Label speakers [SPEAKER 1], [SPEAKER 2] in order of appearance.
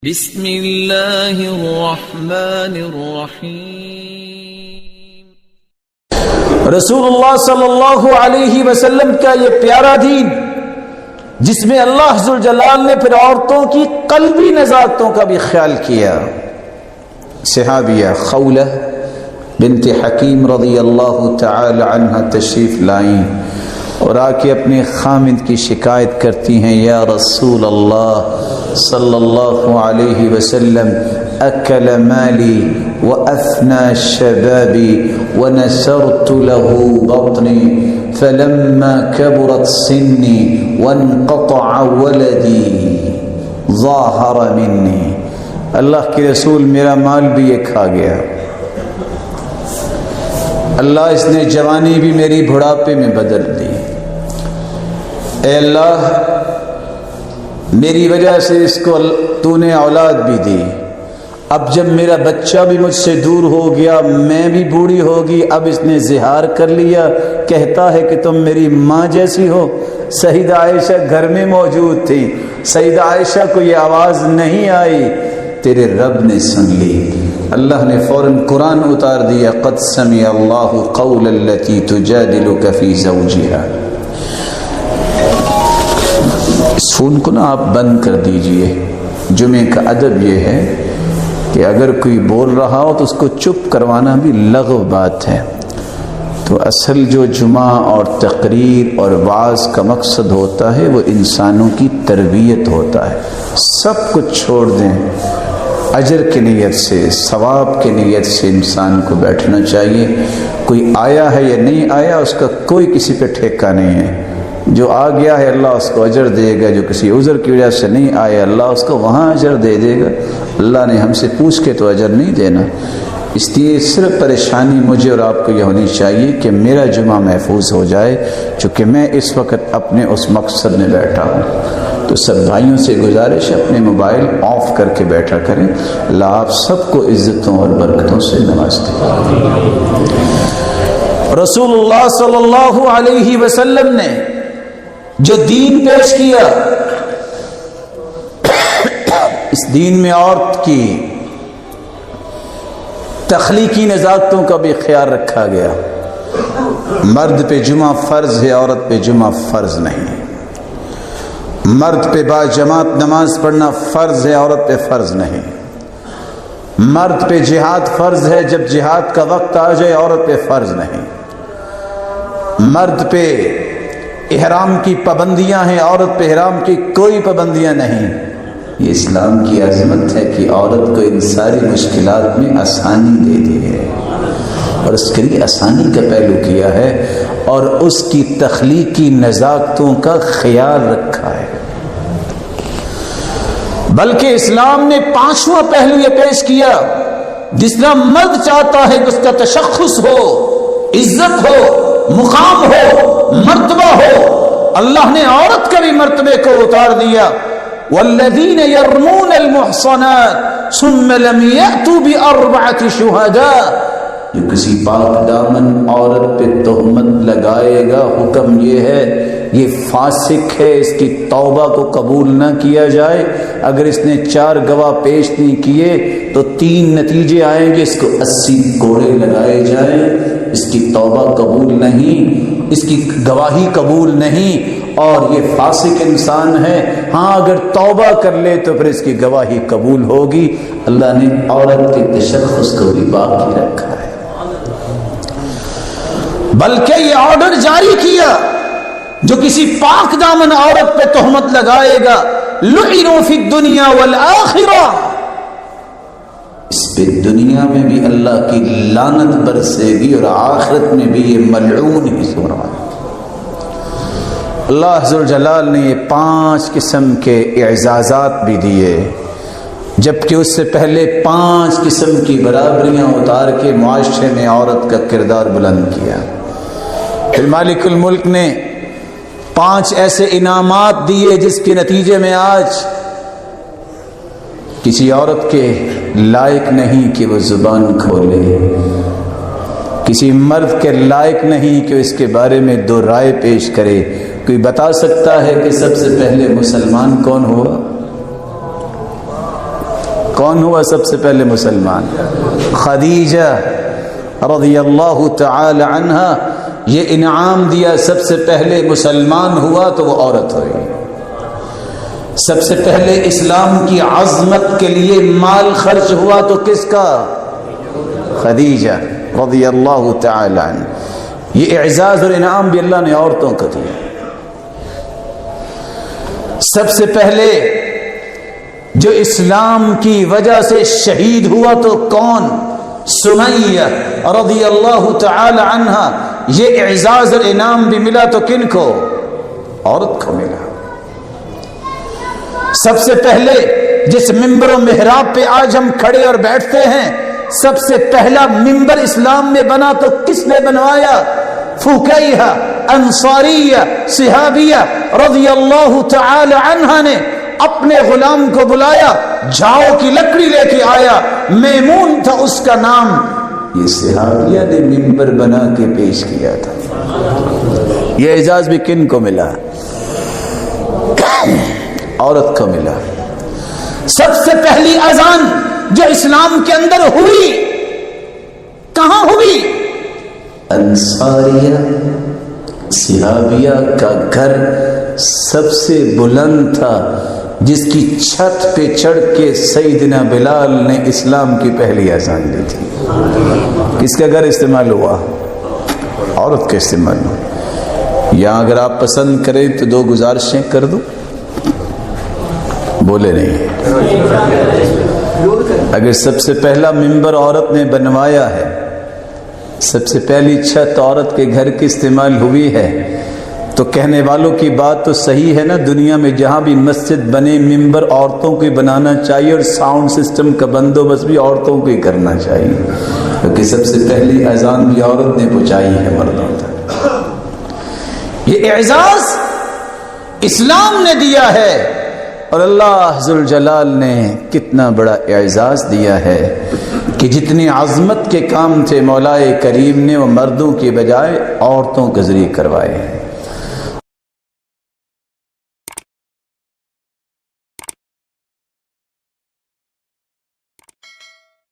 [SPEAKER 1] بسم اللہ الرحمن الرحیم۔
[SPEAKER 2] رسول اللہ صلی اللہ علیہ وسلم کا یہ پیارا دین، جس میں اللہ عز و جلال نے پھر عورتوں کی قلبی نزاکتوں کا بھی خیال کیا۔ صحابیہ خولہ بنت حکیم رضی اللہ تعالی عنہ تشریف لائیں اور آ کے اپنے خامد کی شکایت کرتی ہیں، یا رسول اللہ صلی اللہ علیہ وسلم، اکل مالی وافنى شبابي ونسرت له بطني فلما كبرت سني وانقطع ولدي ظاهر مني۔ اللہ کے رسول، میرا مال بھی یہ کھا گیا، اللہ اس نے جوانی بھی میری بڑھاپے میں بدل دی۔ اے اللہ، میری وجہ سے اس کو تو نے اولاد بھی دی، اب جب میرا بچہ بھی مجھ سے دور ہو گیا، میں بھی بوڑھی ہوگی، اب اس نے زہار کر لیا، کہتا ہے کہ تم میری ماں جیسی ہو۔ سیدہ عائشہ گھر میں موجود تھی، سیدہ عائشہ کو یہ آواز نہیں آئی، تیرے رب نے سن لی۔ اللہ نے فوراً قرآن اتار دیا، قد سمع اللہ قول التی تجادلک فی زوجها۔ اس فون کو نا آپ بند کر دیجئے۔ جمعے کا ادب یہ ہے کہ اگر کوئی بول رہا ہو تو اس کو چپ کروانا بھی لغو بات ہے۔ تو اصل جو جمعہ اور تقریر اور وعظ کا مقصد ہوتا ہے وہ انسانوں کی تربیت ہوتا ہے۔ سب کچھ چھوڑ دیں، اجر کی نیت سے، ثواب کی نیت سے انسان کو بیٹھنا چاہیے۔ کوئی آیا ہے یا نہیں آیا، اس کا کوئی کسی پہ ٹھیکہ نہیں ہے۔ جو آ گیا ہے اللہ اس کو اجر دے گا، جو کسی عذر کی وجہ سے نہیں آیا اللہ اس کو وہاں اجر دے دے گا۔ اللہ نے ہم سے پوچھ کے تو اجر نہیں دینا۔ اس لیے صرف پریشانی مجھے اور آپ کو یہ ہونی چاہیے کہ میرا جمعہ محفوظ ہو جائے، چونکہ میں اس وقت اپنے اس مقصد میں بیٹھا ہوں۔ تو سب بھائیوں سے گزارش ہے، اپنے موبائل آف کر کے بیٹھا کریں۔ اللہ آپ سب کو عزتوں اور برکتوں سے نواز دے۔ رسول اللہ صلی اللہ علیہ وسلم نے جو دین پیش کیا، اس دین میں عورت کی تخلیقی نزاکتوں کا بھی خیال رکھا گیا۔ مرد پہ جمعہ فرض ہے، عورت پہ جمعہ فرض نہیں۔ مرد پہ باجماعت نماز پڑھنا فرض ہے، عورت پہ فرض نہیں۔ مرد پہ جہاد فرض ہے، جب جہاد کا وقت آ جائے عورت پہ فرض نہیں۔ مرد پہ احرام کی پابندیاں ہیں، عورت پہ احرام کی کوئی پابندیاں نہیں۔ یہ اسلام کی عظمت ہے کہ عورت کو ان ساری مشکلات میں آسانی دے دی ہے، اور اس کے لیے آسانی کا پہلو کیا ہے اور اس کی تخلیقی نزاکتوں کا خیال رکھا ہے۔ بلکہ اسلام نے پانچواں پہلو یہ پیش کیا، جس طرح مرد چاہتا ہے کہ اس کا تشخص ہو، عزت ہو، مقام ہو، مرتبہ ہو، اللہ نے عورت کا بھی مرتبے کو اتار دیا۔ والذین یرمون المحصنات ثم لم یأتوا بأربعة شہداء۔ جو کسی پاک دامن عورت پہ تہمت لگائے گا، حکم یہ ہے یہ فاسق ہے، اس کی توبہ کو قبول نہ کیا جائے۔ اگر اس نے 4 گواہ پیش نہیں کیے تو 3 نتیجے آئیں گے، اس کو 80 کوڑے لگائے جائیں، اس کی توبہ قبول نہیں، اس کی گواہی قبول نہیں، اور یہ فاسق انسان ہے۔ ہاں اگر توبہ کر لے تو پھر اس کی گواہی قبول ہوگی۔ اللہ نے عورت کے تشخص کو بھی باقی رکھا ہے، بلکہ یہ آرڈر جاری کیا، جو کسی پاک دامن عورت پہ تہمت لگائے گا، لعنوا فی الدنیا والآخرہ، اس پہ دنیا میں بھی اللہ کی لعنت برسے گی اور آخرت میں بھی یہ ملعون ہی ہو رہا ہے۔ اللہ عز و جلال نے یہ 5 قسم کے اعزازات بھی دیے، جبکہ اس سے پہلے 5 قسم کی برابریاں اتار کے معاشرے میں عورت کا کردار بلند کیا۔ پھر مالک الملک نے 5 ایسے انعامات دیے جس کے نتیجے میں آج کسی عورت کے لائق نہیں کہ وہ زبان کھولے، کسی مرد کے لائق نہیں کہ اس کے بارے میں 2 رائے پیش کرے۔ کوئی بتا سکتا ہے کہ سب سے پہلے مسلمان کون ہوا؟ کون ہوا سب سے پہلے مسلمان؟ خدیجہ رضی اللہ تعالی عنہا، یہ انعام دیا سب سے پہلے مسلمان ہوا تو وہ عورت ہوئی۔ سب سے پہلے اسلام کی عظمت کے لیے مال خرچ ہوا تو کس کا؟ خدیجہ رضی اللہ تعالی عنہ۔ یہ اعزاز اور انعام بھی اللہ نے عورتوں کو دیا۔ سب سے پہلے جو اسلام کی وجہ سے شہید ہوا تو کون؟ سمیہ رضی اللہ تعالی عنہا۔ یہ اعزاز اور انعام بھی ملا تو کن کو؟ عورت کو ملا۔ سب سے پہلے جس ممبر و محراب پہ آج ہم کھڑے اور بیٹھتے ہیں، سب سے پہلا ممبر اسلام میں بنا تو کس نے بنوایا؟ فقیہ انصاریہ صحابیہ رضی اللہ تعالی عنہا نے اپنے غلام کو بلایا، جھاؤ کی لکڑی لے کے آیا، میمون تھا اس کا نام، یہ صحابیہ نے ممبر بنا کے پیش کیا تھا۔ یہ اعزاز بھی کن کو ملا؟ عورت کو ملا۔ سب سے پہلی اذان جو اسلام کے اندر ہوئی کہاں ہوئی؟ انصاریہ صحابیہ کا گھر سب سے بلند تھا، جس کی چھت پہ چڑھ کے سیدنا بلال نے اسلام کی پہلی اذان دی تھی۔ کس کا گھر استعمال ہوا؟ عورت کا استعمال ہوا۔ یا اگر آپ پسند کریں تو دو گزارشیں کر دوں؟ بولے نہیں۔ اگر سب سے پہلا ممبر عورت نے بنوایا ہے، سب سے پہلی چھت عورت کے گھر کی استعمال ہوئی ہے، تو کہنے والوں کی بات تو صحیح ہے نا، دنیا میں جہاں بھی مسجد بنے ممبر عورتوں کو بنانا چاہیے، اور ساؤنڈ سسٹم کا بندوبست بھی عورتوں کو ہی کرنا چاہیے، کیونکہ سب سے پہلی اذان بھی عورت نے پہنچائی ہے مردوں تک۔ یہ اعزاز اسلام نے دیا ہے، اور اللہ ذوالجلال نے کتنا بڑا اعزاز دیا ہے کہ جتنی عظمت کے کام تھے مولا کریم نے وہ مردوں کے بجائے عورتوں کے ذریعے کروائے ہیں۔